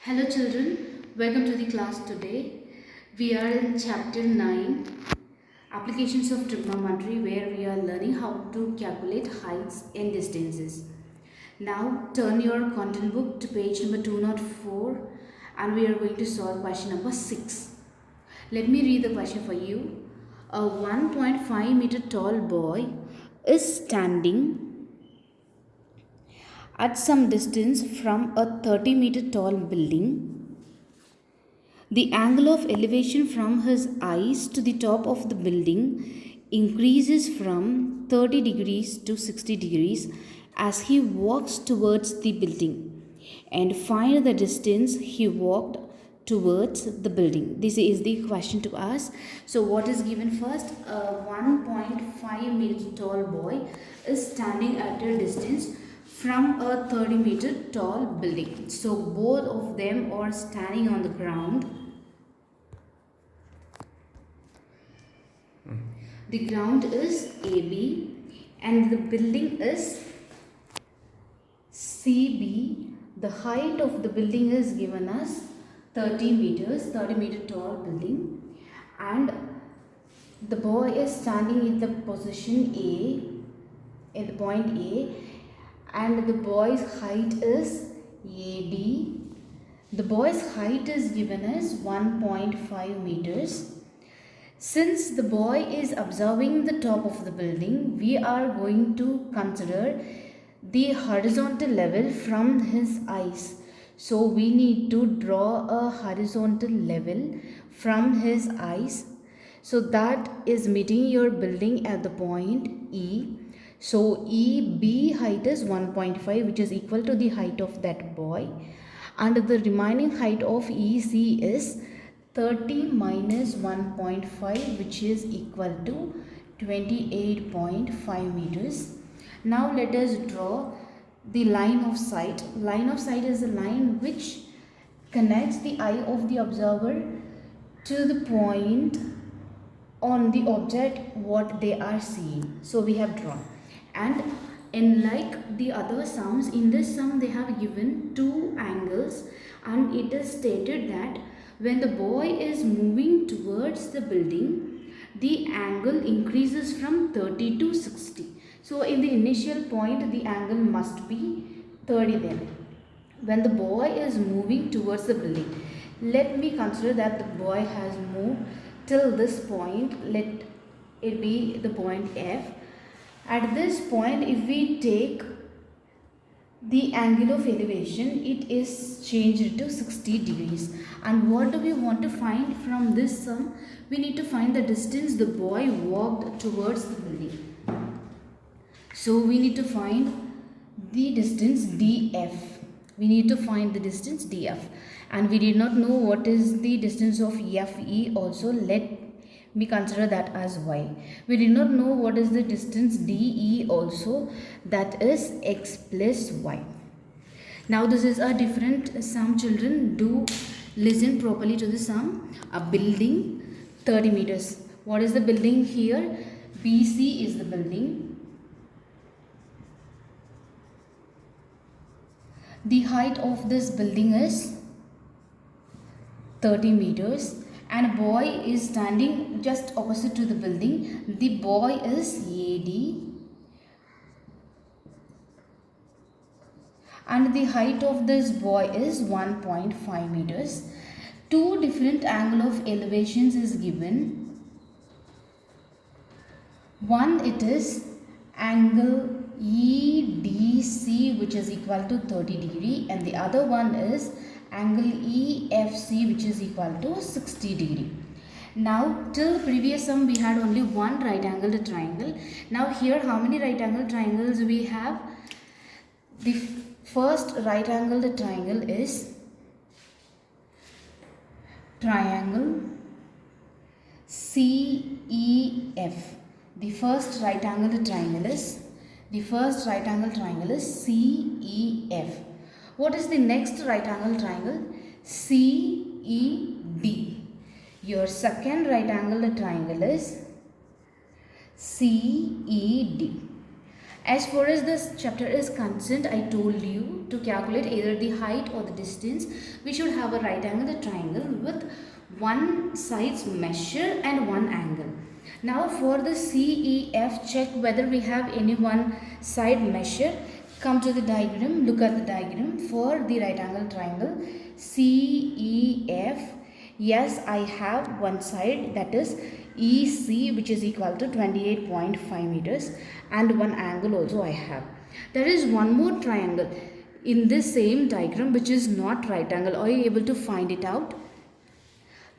Hello children, welcome to the class today. We are in chapter 9, applications of trigonometry, where we are learning how to calculate heights and distances. Now turn your content book to page number 204 and we are going to solve question number 6. Let me read the question for you. A 1.5 meter tall boy is standing at some distance from a 30-meter tall building. The angle of elevation from his eyes to the top of the building increases from 30 degrees to 60 degrees as he walks towards the building, and find the distance he walked towards the building. This is the question to us. So what is given first? A 1.5 meter tall boy is standing at a distance from a 30-meter tall building. So both of them are standing on the ground. The ground is AB and the building is CB. The height of the building is given as 30 meters, 30-meter tall building, and the boy is standing in the position A, at the point A, and the boy's height is AD. The boy's height is given as 1.5 meters. Since the boy is observing the top of the building, we are going to consider the horizontal level from his eyes. So we need to draw a horizontal level from his eyes. So that is meeting your building at the point E. So EB height is 1.5, which is equal to the height of that boy. And the remaining height of EC is 30 minus 1.5, which is equal to 28.5 meters. Now let us draw the line of sight. Line of sight is a line which connects the eye of the observer to the point on the object what they are seeing. So we have drawn. And in like the other sums, in this sum they have given two angles, and it is stated that when the boy is moving towards the building, the angle increases from 30 to 60. So in the initial point, the angle must be 30 then. When the boy is moving towards the building, let me consider that the boy has moved till this point. Let it be the point F. At this point, if we take the angle of elevation, it is changed to 60 degrees. And what do we want to find from this sum? We need to find the distance the boy walked towards the building. So we need to find the distance DF. We need to find the distance DF. And we did not know what is the distance of FE also. Let me consider that as Y. We did not know what is the distance DE also, that is X plus Y. Now this is a different sum, children. Do listen properly to the sum. A building 30 meters. What is the building here? BC is the building. The height of this building is 30 meters. And a boy is standing just opposite to the building. The boy is AD. And the height of this boy is 1.5 meters. Two different angle of elevations is given. One, it is angle EDC, which is equal to 30 degree, and the other one is angle EFC, which is equal to 60 degree. Now till the previous sum we had only one right angled triangle. Now here how many right angled triangles we have? The first right angled triangle is triangle CEF. The first right angled triangle is CEF. What is the next right angle triangle? CED. Your second right angle triangle is CED. As far as this chapter is concerned, I told you to calculate either the height or the distance. We should have a right angle, the triangle with one side's measure and one angle. Now for the CEF, check whether we have any one side measure. Come to the diagram, look at the diagram for the right angle triangle CEF. Yes, I have one side, that is EC, which is equal to 28.5 meters, and one angle also I have. There is one more triangle in this same diagram which is not right angle. Are you able to find it out?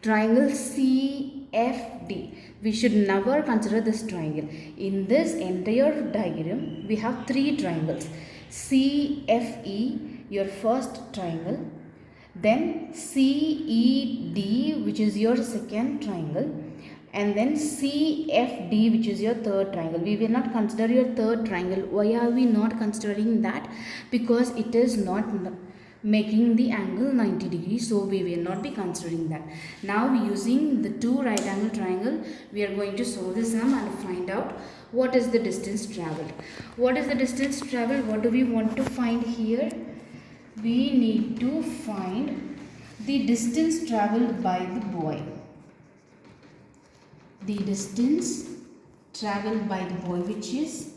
Triangle CFD. We should never consider this triangle. In this entire diagram, we have three triangles. CFE, your first triangle. Then CED, which is your second triangle. And then CFD, which is your third triangle. We will not consider your third triangle. Why are we not considering that? Because it is not making the angle 90 degrees, so we will not be considering that. Now using the two right angle triangle, we are going to solve the sum and find out what is the distance traveled. What is the distance traveled? What do we want to find here? We need to find the distance traveled by the boy. The distance traveled by the boy, which is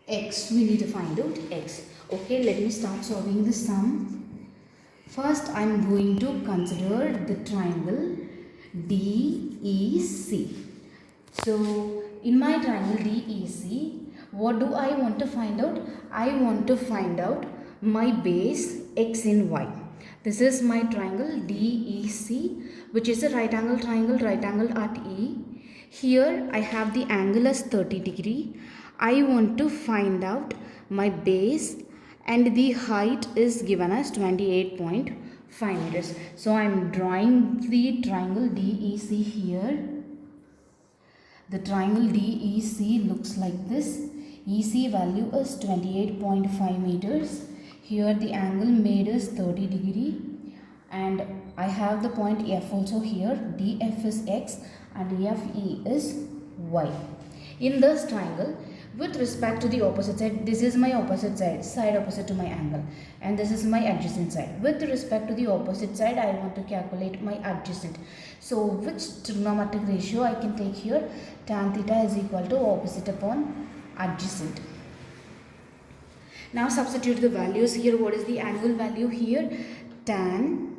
x. We need to find out x. Okay, let me start solving the sum. First, I am going to consider the triangle DEC. So, in my triangle DEC, what do I want to find out? I want to find out my base x and y. This is my triangle DEC, which is a right angle triangle at E. Here I have the angle as 30 degree. I want to find out my base, and the height is given as 28.5 meters. So I am drawing the triangle DEC here. The triangle DEC looks like this. EC value is 28.5 meters. Here the angle made is 30 degree, and I have the point F also here. DF is x and FE is y. In this triangle, with respect to the opposite side, this is my opposite side opposite to my angle, and this is my adjacent side. With respect to the opposite side, I want to calculate my adjacent. So which trigonometric ratio I can take here? Tan theta is equal to opposite upon adjacent. Now substitute the values here. What is the angle value here? Tan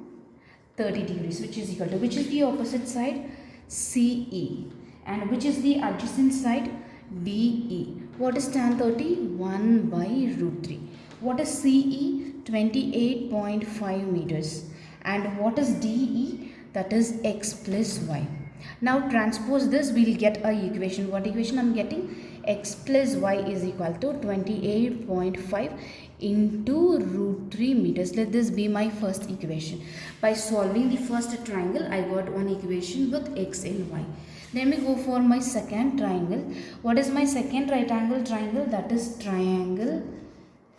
30 degrees, which is equal to, which is the opposite side? CE. And which is the adjacent side? DE. What is tan 30? 1 by root 3. What is CE? 28.5 meters. And what is DE? That is x plus y. Now transpose this, we will get a equation. What equation I am getting? X plus y is equal to 28.5 into root 3 meters. Let this be my first equation. By solving the first triangle, I got one equation with x and y. Then we go for my second triangle. What is my second right angle triangle? That is triangle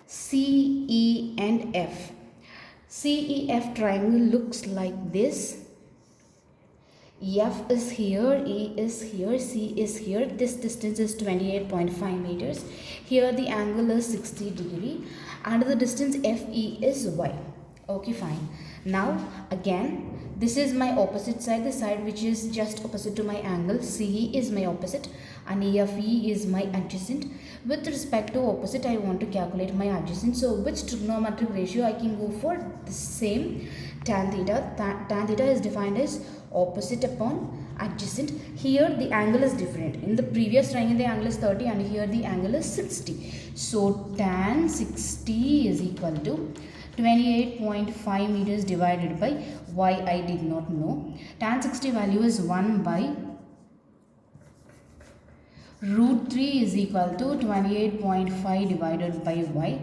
CE and F. CEF triangle looks like this. F is here, E is here, C is here. This distance is 28.5 meters. Here the angle is 60 degree and the distance FE is y. Okay, fine. Now again, this is my opposite side, the side which is just opposite to my angle. CE is my opposite and EFE is my adjacent. With respect to opposite, I want to calculate my adjacent. So which trigonometric ratio I can go for? The same, tan theta. Tan theta is defined as opposite upon adjacent. Here the angle is different. In the previous triangle the angle is 30 and here the angle is 60. So tan 60 is equal to 28.5 meters divided by y. I did not know. Tan 60 value is 1 by root 3 is equal to 28.5 divided by y.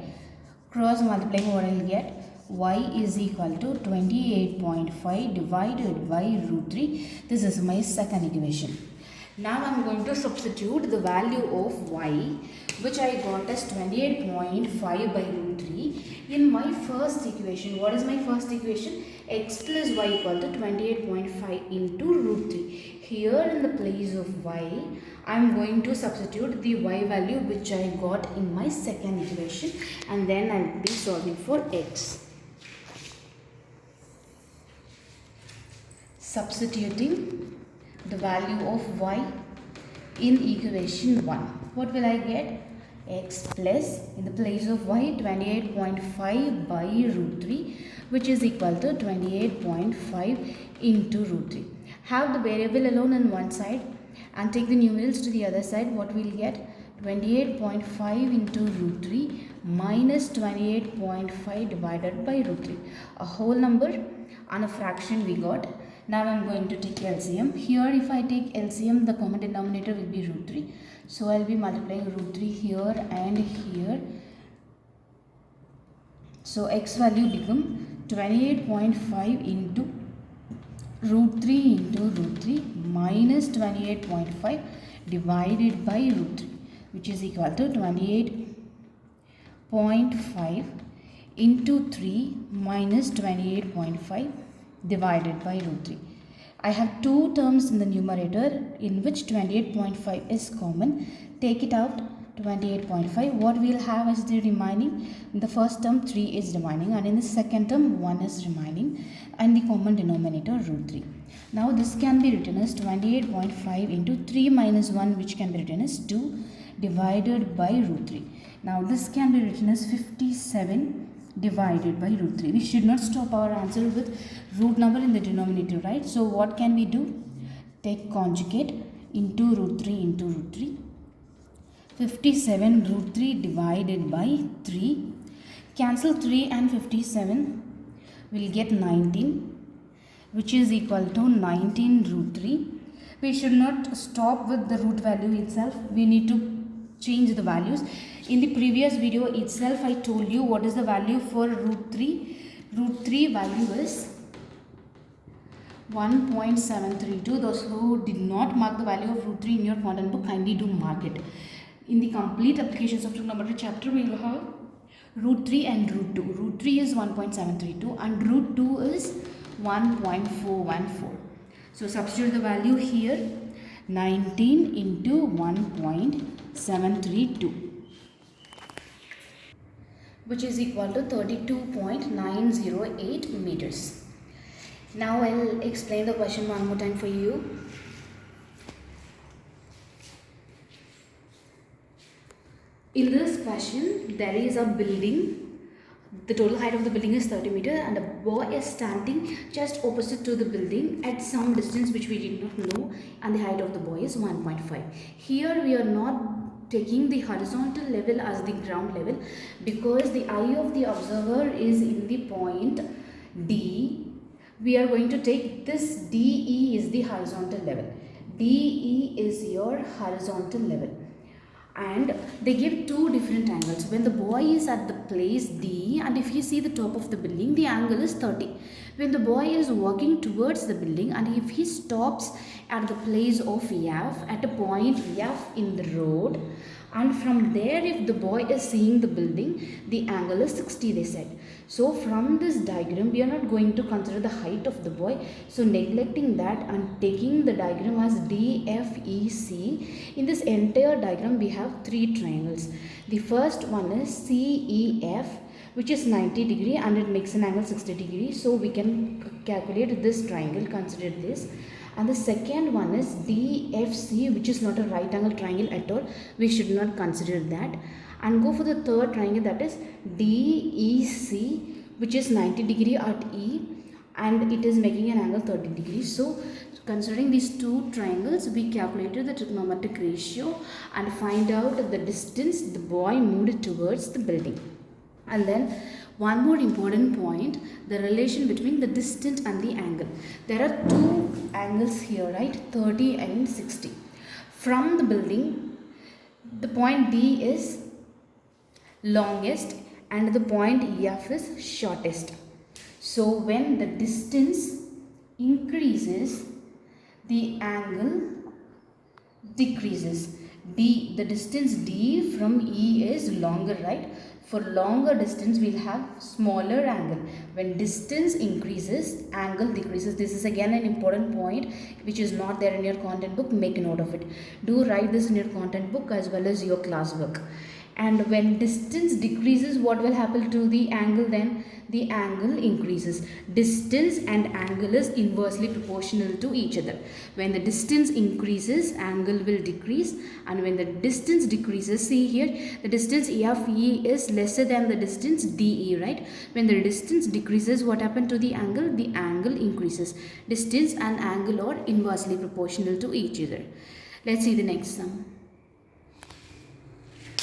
Cross multiplying, what I will get? Y is equal to 28.5 divided by root 3. This is my second equation. Now I am going to substitute the value of y which I got as 28.5 by root 3. In my first equation, what is my first equation? X plus y equal to 28.5 into root 3. Here in the place of y, I am going to substitute the y value which I got in my second equation, and then I will be solving for x. Substituting the value of y in equation 1. What will I get? X plus, in the place of y, 28.5 by root 3, which is equal to 28.5 into root 3. Have the variable alone on one side and take the numerals to the other side. What will get? 28.5 into root 3 minus 28.5 divided by root 3. A whole number and a fraction we got. Now I am going to take LCM. Here if I take LCM, the common denominator will be root 3. So I will be multiplying root 3 here and here. So x value become 28.5 into root 3 into root 3 minus 28.5 divided by root 3, which is equal to 28.5 into 3 minus 28.5 divided by root 3. I have two terms in the numerator in which 28.5 is common. Take it out, 28.5. What we will have as the remaining? In the first term 3 is remaining, and in the second term 1 is remaining, and the common denominator root 3. Now this can be written as 28.5 into 3 minus 1, which can be written as 2 divided by root 3. Now this can be written as 57 divided by root 3. We should not stop our answer with root number in the denominator, right? So what can we do? Take conjugate into root 3 into root 3. 57 root 3 divided by 3. Cancel 3 and 57. We'll get 19, which is equal to 19 root 3. We should not stop with the root value itself. We need to change the values. In the previous video itself, I told you what is the value for root 3. Root 3 value is 1.732. Those who did not mark the value of root 3 in your content book, kindly do mark it. In the complete applications of trigonometry chapter, we will have root 3 and root 2. Root 3 is 1.732 and root 2 is 1.414. So substitute the value here, 19 into 1.732, which is equal to 32.908 meters. Now I'll explain the question one more time for you. In this question, there is a building. The total height of the building is 30 meters and a boy is standing just opposite to the building at some distance which we did not know, and the height of the boy is 1.5. Here we are not taking the horizontal level as the ground level because the eye of the observer is in the point D. We are going to take this DE is the horizontal level. DE is your horizontal level. And they give two different angles. When the boy is at the place D, and if you see the top of the building, the angle is 30. When the boy is walking towards the building, and if he stops at the place of F, at a point F in the road, and from there if the boy is seeing the building, the angle is 60, they said. So from this diagram, we are not going to consider the height of the boy. So neglecting that and taking the diagram as DFEC, in this entire diagram we have three triangles. The first one is CEF, which is 90 degree and it makes an angle 60 degree. So we can calculate this triangle, consider this. And the second one is DFC, which is not a right angle triangle at all. We should not consider that. And go for the third triangle, that is DEC, which is 90 degree at E and it is making an angle 30 degrees. So considering these two triangles, we calculated the trigonometric ratio and find out the distance the boy moved towards the building. And then one more important point, the relation between the distance and the angle. There are two angles here, right? 30 and 60. From the building, the point D is longest and the point F is shortest. So when the distance increases, the angle decreases. D, the distance D from E is longer, right? For longer distance, we'll have smaller angle. When distance increases, angle decreases. This is again an important point which is not there in your content book. Make a note of it. Do write this in your content book as well as your classwork. And when distance decreases, what will happen to the angle then? The angle increases. Distance and angle is inversely proportional to each other. When the distance increases, angle will decrease, and when the distance decreases, see here, the distance AFE is lesser than the distance DE, right? When the distance decreases, what happened to the angle? The angle increases. Distance and angle are inversely proportional to each other. Let's see the next sum.